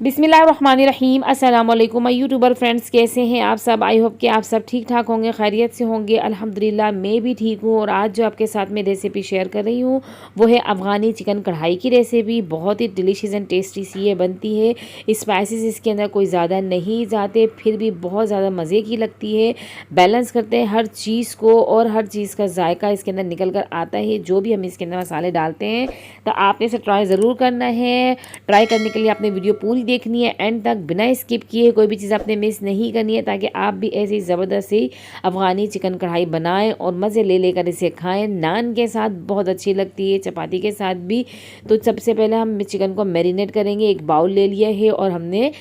बिस्मिल्लाहिर्रहमानिर्रहीम। अस्सलाम वालेकुम माय यूट्यूबर फ्रेंड्स, कैसे हैं आप सब। आई होप कि आप सब ठीक ठाक होंगे, खैरियत से होंगे। अल्हम्दुलिल्लाह मैं भी ठीक हूँ। और आज जो आपके साथ में रेसिपी शेयर कर रही हूँ वो है अफ़गानी चिकन कढ़ाई की रेसिपी। बहुत ही डिलीशियस एंड टेस्टी सी ये बनती है। स्पाइसेस इसके अंदर कोई ज़्यादा नहीं जाते, फिर भी बहुत ज़्यादा मज़े की लगती है। बैलेंस करते हैं हर चीज़ को और हर चीज़ का जायका इसके अंदर निकल कर आता है जो भी हम इसके अंदर मसाले डालते हैं। तो आपने इसे ट्राई ज़रूर करना है। ट्राई करने के लिए आपने वीडियो पूरी देखनी है एंड तक, बिना स्किप किए। कोई भी चीज़ आपने मिस नहीं करनी है ताकि आप भी ऐसी ज़बरदस्त सी अफ़गानी चिकन कढ़ाई बनाएं और मज़े ले लेकर इसे खाएं। नान के साथ बहुत अच्छी लगती है, चपाती के साथ भी। तो सबसे पहले हम चिकन को मैरिनेट करेंगे। एक बाउल ले लिया है और हमने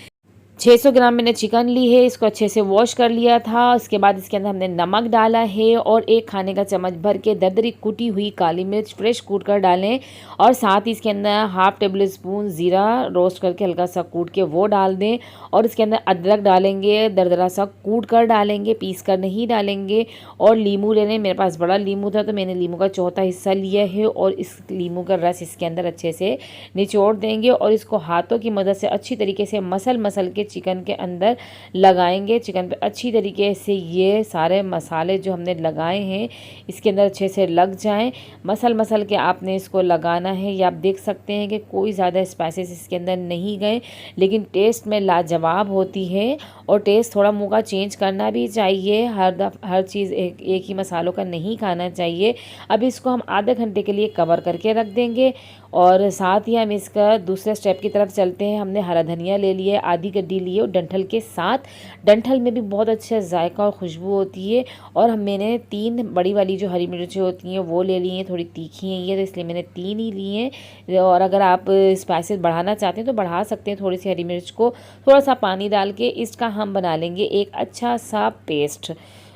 600 ग्राम मैंने चिकन ली है। इसको अच्छे से वॉश कर लिया था। उसके बाद इसके अंदर हमने नमक डाला है और एक खाने का चम्मच भर के दरदरी कुटी हुई काली मिर्च फ्रेश कूट कर डालें। और साथ ही इसके अंदर हाफ टेबल स्पून ज़ीरा रोस्ट करके हल्का सा कूट के वो डाल दें। और इसके अंदर अदरक डालेंगे, दरदरा सा कूट कर डालेंगे, पीस कर नहीं डालेंगे। और लीमू ले लें। मेरे पास बड़ा लीमू था तो मैंने लीमू का चौथा हिस्सा लिया है और इस लीमू का रस इसके अंदर अच्छे से निचोड़ देंगे। और इसको हाथों की मदद से अच्छी तरीके से मसल के चिकन के अंदर लगाएंगे। चिकन पे अच्छी तरीके से ये सारे मसाले जो हमने लगाए हैं इसके अंदर अच्छे से लग जाएं। मसल के आपने इसको लगाना है। ये आप देख सकते हैं कि कोई ज़्यादा स्पाइसेस इसके अंदर नहीं गए, लेकिन टेस्ट में लाजवाब होती है। और टेस्ट थोड़ा मुँह का चेंज करना भी चाहिए। हर चीज़ एक ही मसालों का नहीं खाना चाहिए। अब इसको हम आधे घंटे के लिए कवर करके रख देंगे। और साथ ही हम इसका दूसरे स्टेप की तरफ चलते हैं। हमने हरा धनिया ले लिया है, आधी गड्डी लिए और डंठल के साथ। डंठल में भी बहुत अच्छा जायका और खुशबू होती है। और मैंने 3 बड़ी वाली जो हरी मिर्चें होती हैं वो ले ली हैं। थोड़ी तीखी हैं ये, तो इसलिए मैंने 3 ही ली हैं। और अगर आप स्पाइसेस बढ़ाना चाहते हैं तो बढ़ा सकते हैं थोड़ी सी हरी मिर्च को। थोड़ा सा पानी डाल के इसका हम बना लेंगे एक अच्छा सा पेस्ट।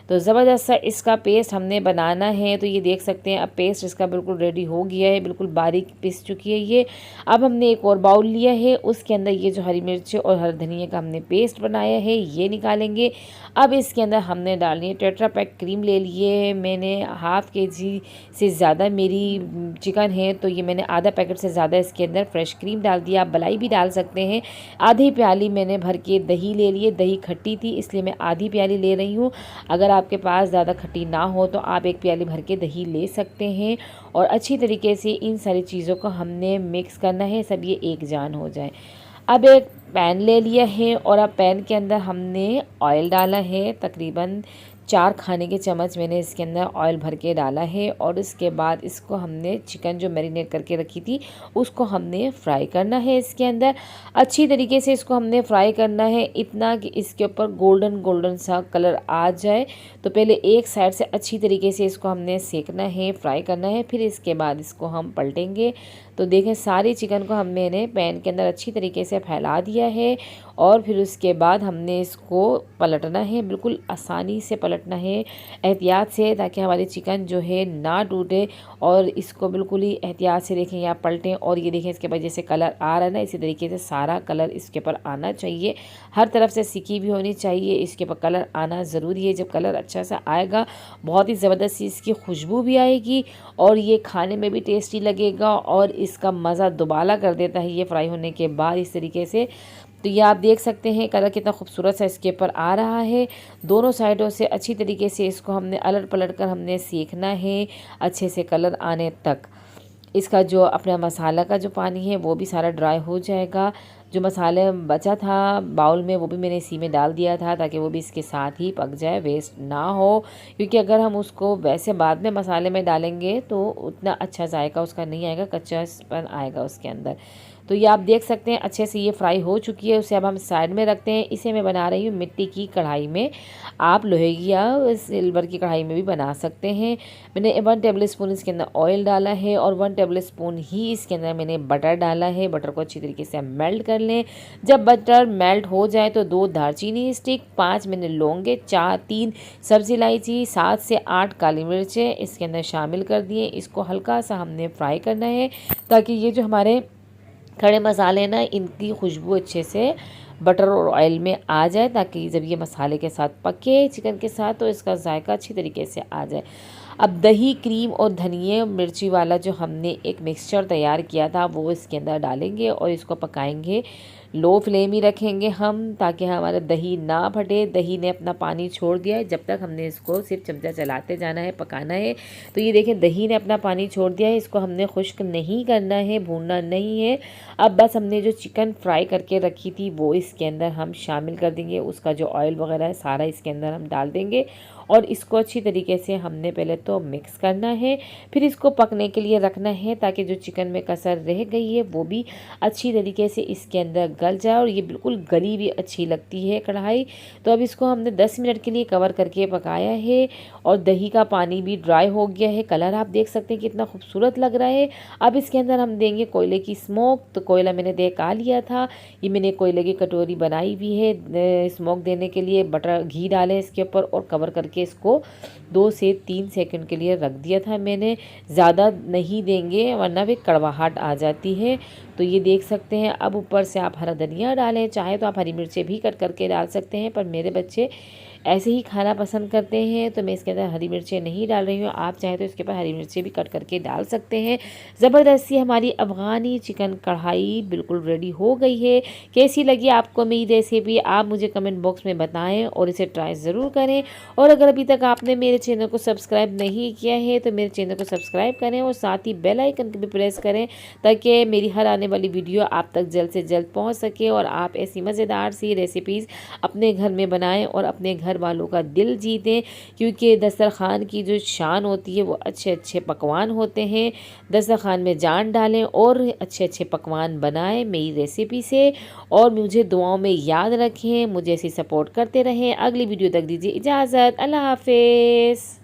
तो ज़बरदस्त सा इसका पेस्ट हमने बनाना है। तो ये देख सकते हैं अब पेस्ट इसका बिल्कुल रेडी हो गया है, बिल्कुल बारीक पिस चुकी है ये। अब हमने एक और बाउल लिया है, उसके अंदर ये जो हरी मिर्च और हरा धनिया का हमने पेस्ट बनाया है ये निकालेंगे। अब इसके अंदर हमने डालनी है टेट्रा पैक क्रीम ले लिए। मैंने हाफ़ kg से ज़्यादा मेरी चिकन है तो ये मैंने आधा पैकेट से ज़्यादा इसके अंदर फ्रेश क्रीम डाल दिया। आप मलाई भी डाल सकते हैं। आधी प्याली मैंने भर के दही ले लिए। दही खट्टी थी इसलिए मैं आधी प्याली ले रही हूँ। अगर आपके पास ज़्यादा खट्टी ना हो तो आप एक प्याली भर के दही ले सकते हैं। और अच्छी तरीके से इन सारी चीज़ों को हमने मिक्स करना है, सब ये एक जान हो जाए। अब एक पैन ले लिया है और अब पैन के अंदर हमने ऑयल डाला है। तकरीबन 4 खाने के चम्मच मैंने इसके अंदर ऑयल भर के डाला है। और उसके बाद इसको हमने चिकन जो मैरिनेट करके रखी थी उसको हमने फ्राई करना है। इसके अंदर अच्छी तरीके से इसको हमने फ्राई करना है, इतना कि इसके ऊपर गोल्डन सा कलर आ जाए। तो पहले एक साइड से अच्छी तरीके से इसको हमने सेकना है, फ्राई करना है, फिर इसके बाद इसको हम पलटेंगे। तो देखें सारी चिकन को मैंने पैन के अंदर अच्छी तरीके से फैला दिया है। और फिर उसके बाद हमने इसको पलटना है, बिल्कुल आसानी से पलटना है, एहतियात से, ताकि हमारी चिकन जो है ना टूटे। और इसको बिल्कुल ही एहतियात से देखें या पलटें। और ये देखें इसके बाद जैसे कलर आ रहा है ना, इसी तरीके से सारा कलर इसके ऊपर आना चाहिए। हर तरफ से सिकी भी होनी चाहिए, इसके ऊपर कलर आना ज़रूरी है। जब कलर अच्छा सा आएगा बहुत ही ज़बरदस्त सी इसकी खुशबू भी आएगी और ये खाने में भी टेस्टी लगेगा और इसका मज़ा दुबाला कर देता है ये फ्राई होने के बाद इस तरीके से। तो ये आप देख सकते हैं कलर कितना खूबसूरत सा इसके ऊपर आ रहा है। दोनों साइडों से अच्छी तरीके से इसको हमने अलट पलट कर हमने सेकना है अच्छे से कलर आने तक। इसका जो अपना मसाला का जो पानी है वो भी सारा ड्राई हो जाएगा। जो मसाले बचा था बाउल में वो भी मैंने इसी में डाल दिया था ताकि वो भी इसके साथ ही पक जाए, वेस्ट ना हो। क्योंकि अगर हम उसको वैसे बाद में मसाले में डालेंगे तो उतना अच्छा जायका उसका नहीं आएगा, कच्चापन आएगा उसके अंदर। तो ये आप देख सकते हैं अच्छे से ये फ्राई हो चुकी है। उसे अब हम साइड में रखते हैं। इसे मैं बना रही हूँ मिट्टी की कढ़ाई में। आप लोहे की या सिल्वर की कढ़ाई में भी बना सकते हैं। मैंने 1 टेबल स्पून इसके अंदर ऑयल डाला है और 1 टेबल स्पून ही इसके अंदर मैंने बटर डाला है। बटर को अच्छी तरीके से मेल्ट कर लें। जब बटर मेल्ट हो जाए तो 2 दालचीनी स्टिक, 5 मैंने लौंगे, 3 सब्ज़ी इलायची, 7 से 8 काली मिर्चें इसके अंदर शामिल कर दिए। इसको हल्का सा हमने फ्राई करना है ताकि ये जो हमारे खड़े मसाले ना इनकी खुशबू अच्छे से बटर और ऑयल में आ जाए, ताकि जब ये मसाले के साथ पके चिकन के साथ तो इसका जायका अच्छी तरीके से आ जाए। अब दही, क्रीम और धनिया मिर्ची वाला जो हमने एक मिक्सचर तैयार किया था वो इसके अंदर डालेंगे और इसको पकाएंगे लो फ्लेम ही रखेंगे हम, ताकि हमारा दही ना फटे। दही ने अपना पानी छोड़ दिया है, जब तक हमने इसको सिर्फ चमचा चलाते जाना है, पकाना है। तो ये देखें दही ने अपना पानी छोड़ दिया है, इसको हमने खुश्क नहीं करना है, भूनना नहीं है। अब बस हमने जो चिकन फ्राई करके रखी थी वो इसके अंदर हम शामिल कर देंगे। उसका जो ऑयल वगैरह है सारा इसके अंदर हम डाल देंगे और इसको अच्छी तरीके से हमने पहले तो मिक्स करना है, फिर इसको पकने के लिए रखना है, ताकि जो चिकन में कसर रह गई है वो भी अच्छी तरीके से इसके अंदर गल जाए। और ये बिल्कुल गली भी अच्छी लगती है कढ़ाई। तो अब इसको हमने 10 मिनट के लिए कवर करके पकाया है और दही का पानी भी ड्राई हो गया है। कलर आप देख सकते हैं कितना खूबसूरत लग रहा है। अब इसके अंदर हम देंगे कोयले की स्मोक। तो कोयला मैंने देखा लिया था, ये मैंने कोयले की कटोरी बनाई भी है स्मोक देने के लिए। बटर घी डाले इसके ऊपर और कवर करके इसको 2 से 3 सेकंड के लिए रख दिया था मैंने। ज़्यादा नहीं देंगे वरना भी कड़वाहट आ जाती है। तो ये देख सकते हैं। अब ऊपर से आप हरा धनिया डालें, चाहे तो आप हरी मिर्चें भी कट करके डाल सकते हैं, पर मेरे बच्चे ऐसे ही खाना पसंद करते हैं तो मैं इसके अंदर हरी मिर्चें नहीं डाल रही हूँ। आप चाहे तो इसके ऊपर हरी मिर्चें भी कट करके डाल सकते हैं। ज़बरदस्त सी हमारी अफ़गानी चिकन कढ़ाई बिल्कुल रेडी हो गई है। कैसी लगी आपको मेरी रेसिपी आप मुझे कमेंट बॉक्स में बताएं और इसे ट्राई ज़रूर करें। और अगर अभी तक आपने मेरे चैनल को सब्सक्राइब नहीं किया है तो मेरे चैनल को सब्सक्राइब करें और साथ ही बेल आइकन को भी प्रेस करें, ताकि मेरी हर आने वाली वीडियो आप तक जल्द से जल्द पहुँच सके और आप ऐसी मज़ेदार सी रेसिपीज़ अपने घर में बनाएं और अपने घर वालों का दिल जीतें। क्योंकि दस्तरखान की जो शान होती है वो अच्छे अच्छे पकवान होते हैं। दस्तरखान में जान डालें और अच्छे अच्छे पकवान बनाएं मेरी रेसिपी से। और मुझे दुआओं में याद रखें, मुझे ऐसी सपोर्ट करते रहें। अगली वीडियो तक दीजिए इजाज़त। अल्लाह हाफिज़।